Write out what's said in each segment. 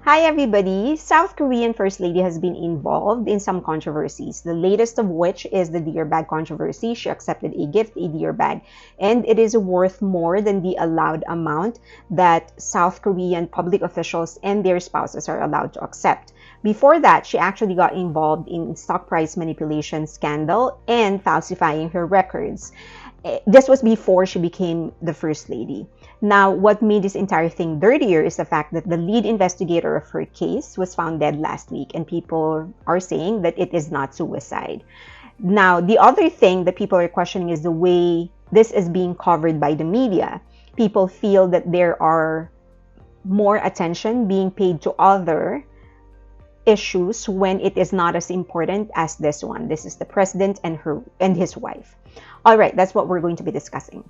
Hi everybody! South Korean First Lady has been involved in some controversies, the latest of which is the Dior bag controversy. She accepted a gift, a Dior bag, and it is worth more than the allowed amount that South Korean public officials and their spouses are allowed to accept. Before that, she actually got involved in stock price manipulation scandal and falsifying her records. This was before she became the First Lady. Now, what made this entire thing dirtier is the fact that the lead investigator of her case was found dead last week, and people are saying that it is not suicide. Now, the other thing that people are questioning is the way this is being covered by the media. People feel that there are more attention being paid to other issues when it is not as important as this one. This is the president and his wife. All right, that's what we're going to be discussing.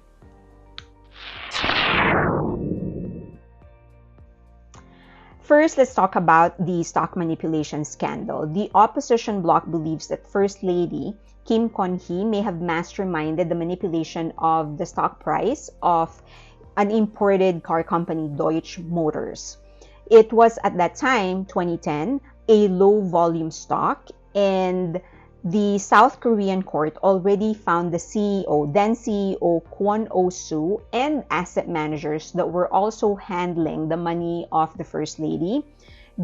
First, let's talk about the stock manipulation scandal. The opposition bloc believes that First Lady Kim Kon-hee may have masterminded the manipulation of the stock price of an imported car company, Deutsche Motors. It was at that time, 2010, a low-volume stock, and the South Korean court already found the CEO, then CEO Kwon Oh-soo, and asset managers that were also handling the money of the First Lady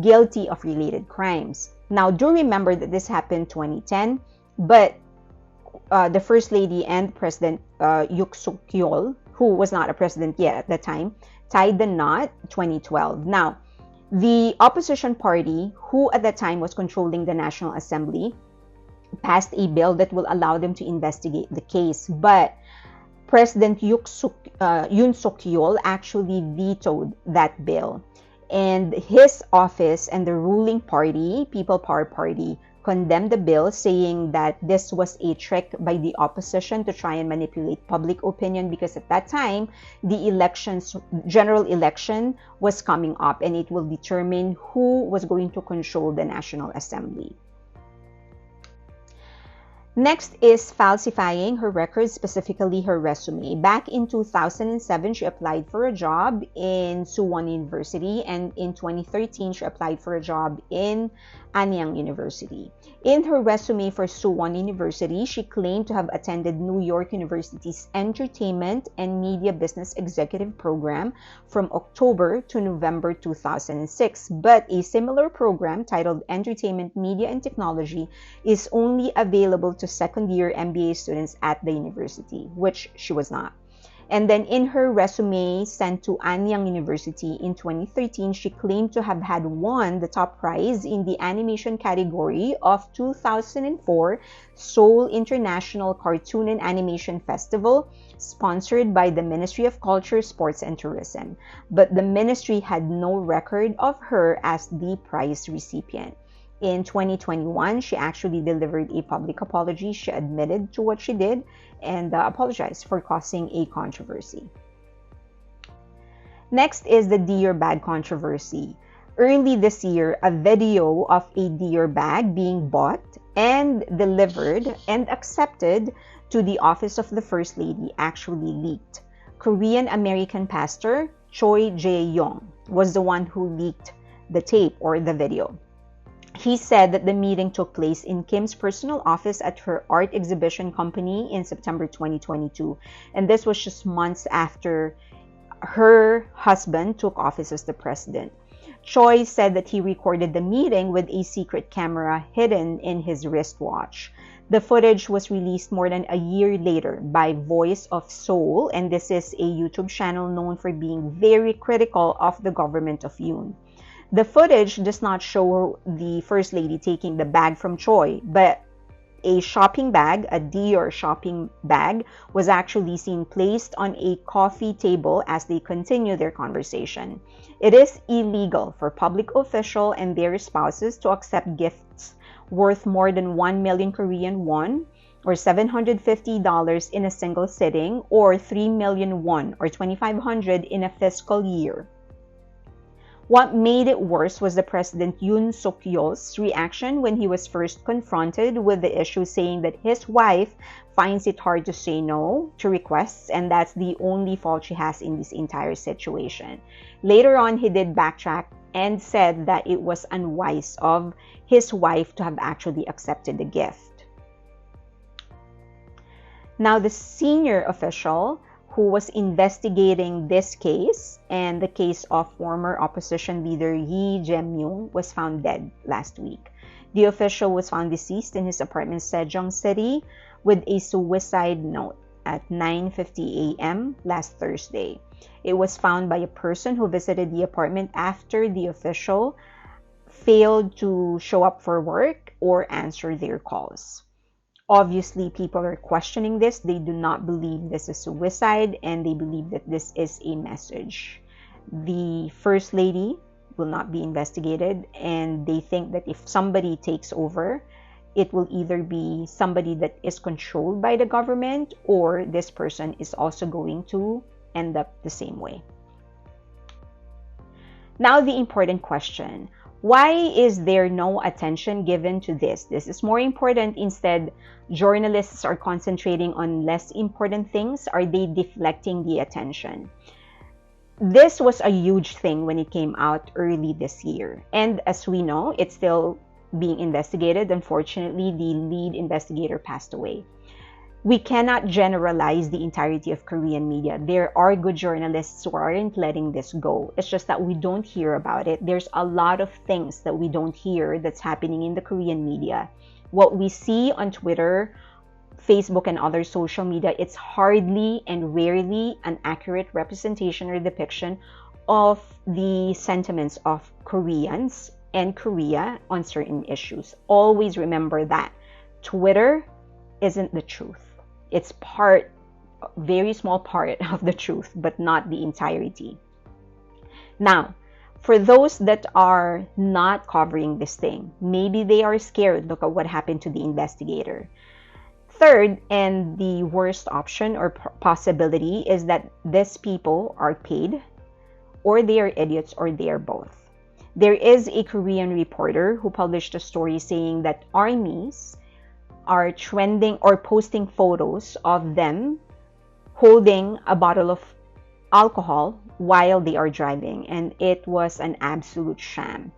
guilty of related crimes. Now, do remember that this happened 2010, but the First Lady and President Yoon Suk-yeol, who was not a president yet at the time, tied the knot 2012. Now, the opposition party, who at that time was controlling the National Assembly, passed a bill that will allow them to investigate the case, but President Yoon Suk-yeol actually vetoed that bill, and his office and the ruling party, People Power Party, condemned the bill, saying that this was a trick by the opposition to try and manipulate public opinion, because at that time the general election was coming up, and it will determine who was going to control the National Assembly. Next is falsifying her records, specifically her resume. Back in 2007, she applied for a job in Suwon University, and in 2013, she applied for a job in Anyang University. In her resume for Suwon University, she claimed to have attended New York University's Entertainment and Media Business Executive Program from October to November 2006, but a similar program titled Entertainment, Media, and Technology is only available to second-year MBA students at the university, which she was not. And then in her resume sent to Anyang University in 2013, she claimed to have had won the top prize in the animation category of 2004 Seoul International Cartoon and Animation Festival, sponsored by the Ministry of Culture, Sports, and Tourism. But the ministry had no record of her as the prize recipient. In 2021, she actually delivered a public apology. She admitted to what she did and apologized for causing a controversy. Next is the Dior bag controversy. Early this year, a video of a Dior bag being bought and delivered and accepted to the office of the First Lady actually leaked. Korean-American pastor Choi Jae-yong was the one who leaked the tape or the video. He said that the meeting took place in Kim's personal office at her art exhibition company in September 2022. And this was just months after her husband took office as the president. Choi said that he recorded the meeting with a secret camera hidden in his wristwatch. The footage was released more than a year later by Voice of Seoul, and this is a YouTube channel known for being very critical of the government of Yoon. The footage does not show the First Lady taking the bag from Choi, but a shopping bag, a Dior shopping bag, was actually seen placed on a coffee table as they continue their conversation. It is illegal for public officials and their spouses to accept gifts worth more than 1 million Korean won, or $750 in a single sitting, or 3 million won, or 2,500 in a fiscal year. What made it worse was the President Yoon Suk-yeol's reaction when he was first confronted with the issue, saying that his wife finds it hard to say no to requests, and that's the only fault she has in this entire situation. Later on, he did backtrack and said that it was unwise of his wife to have actually accepted the gift. Now, the senior official who was investigating this case and the case of former opposition leader Lee Jae-myung was found dead last week. The official was found deceased in his apartment in Sejong City with a suicide note at 9:50 a.m. last Thursday. It was found by a person who visited the apartment after the official failed to show up for work or answer their calls. Obviously, people are questioning this. They do not believe this is suicide, and they believe that this is a message. The First Lady will not be investigated, and they think that if somebody takes over, it will either be somebody that is controlled by the government, or this person is also going to end up the same way. Now, the important question: why is there no attention given to this? This is more important. Instead, journalists are concentrating on less important things. Are they deflecting the attention? This was a huge thing when it came out early this year. And as we know, it's still being investigated. Unfortunately, the lead investigator passed away. We cannot generalize the entirety of Korean media. There are good journalists who aren't letting this go. It's just that we don't hear about it. There's a lot of things that we don't hear that's happening in the Korean media. What we see on Twitter, Facebook, and other social media, it's hardly and rarely an accurate representation or depiction of the sentiments of Koreans and Korea on certain issues. Always remember that Twitter isn't the truth. It's very small part of the truth, but not the entirety. Now, for those that are not covering this thing, maybe they are scared. Look at what happened to the investigator. Third, and the worst option or possibility, is that these people are paid, or they are idiots, or they are both. There is a Korean reporter who published a story saying that armies are trending or posting photos of them holding a bottle of alcohol while they are driving, and it was an absolute sham.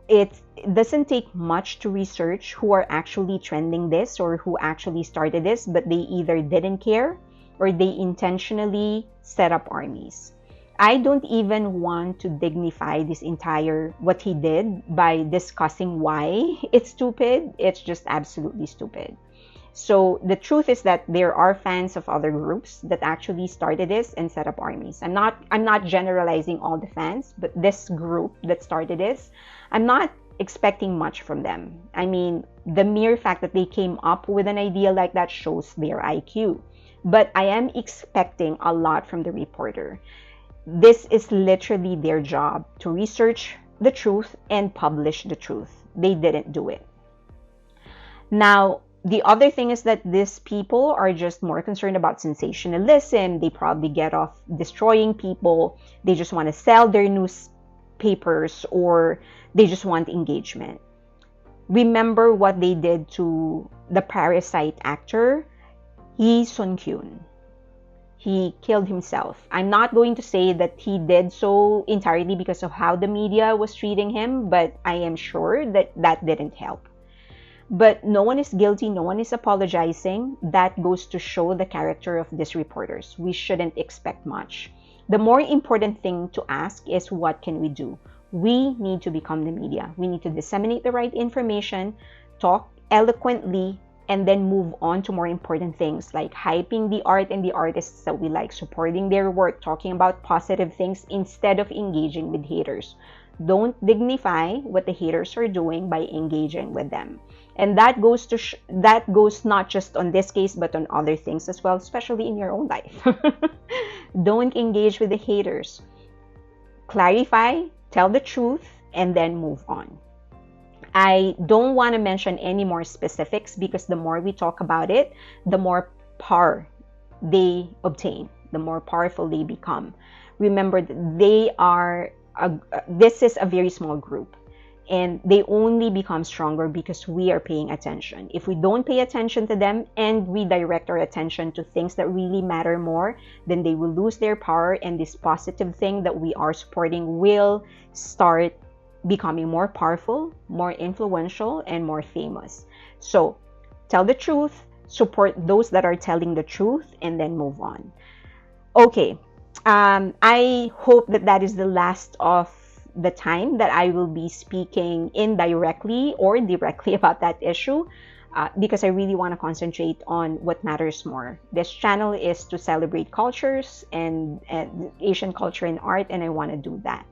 It doesn't take much to research who are actually trending this or who actually started this, but they either didn't care or they intentionally set up armies. I don't even want to dignify this entire what he did by discussing why it's stupid. It's just absolutely stupid. So the truth is that there are fans of other groups that actually started this and set up armies. I'm not generalizing all the fans, but this group that started this, I'm not expecting much from them. I mean, the mere fact that they came up with an idea like that shows their IQ. But I am expecting a lot from the reporter. This is literally their job, to research the truth and publish the truth. They didn't do it. Now, the other thing is that these people are just more concerned about sensationalism. They probably get off destroying people. They just want to sell their newspapers, or they just want engagement. Remember what they did to the Parasite actor, Lee Sung-kyun. He killed himself. I'm not going to say that he did so entirely because of how the media was treating him, but I am sure that that didn't help. But no one is guilty, no one is apologizing. That goes to show the character of these reporters. We shouldn't expect much. The more important thing to ask is, what can we do? We need to become the media. We need to disseminate the right information, talk eloquently, and then move on to more important things like hyping the art and the artists that we like, supporting their work, talking about positive things instead of engaging with haters. Don't dignify what the haters are doing by engaging with them. And that goes not just on this case, but on other things as well, especially in your own life. Don't engage with the haters. Clarify, tell the truth, and then move on. I don't want to mention any more specifics because the more we talk about it, the more power they obtain, the more powerful they become. Remember, this is a very small group, and they only become stronger because we are paying attention. If we don't pay attention to them and we direct our attention to things that really matter more, then they will lose their power, and this positive thing that we are supporting will start becoming more powerful, more influential, and more famous. So tell the truth, support those that are telling the truth, and then move on. Okay, I hope that that is the last of the time that I will be speaking indirectly or directly about that issue, because I really want to concentrate on what matters more. This channel is to celebrate cultures and Asian culture and art, and I want to do that.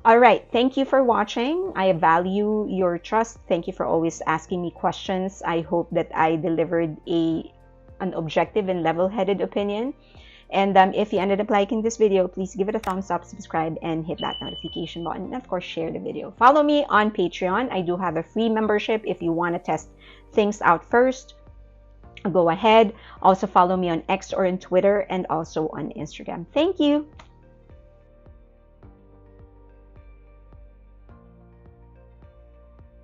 All right, thank you for watching. I value your trust. Thank you for always asking me questions. I hope that I delivered an objective and level-headed opinion. And if you ended up liking this video, please give it a thumbs up, subscribe, and hit that notification button. And of course, share the video. Follow me on Patreon. I do have a free membership if you want to test things out first. Go ahead. Also follow me on X or on Twitter and also on Instagram. Thank you.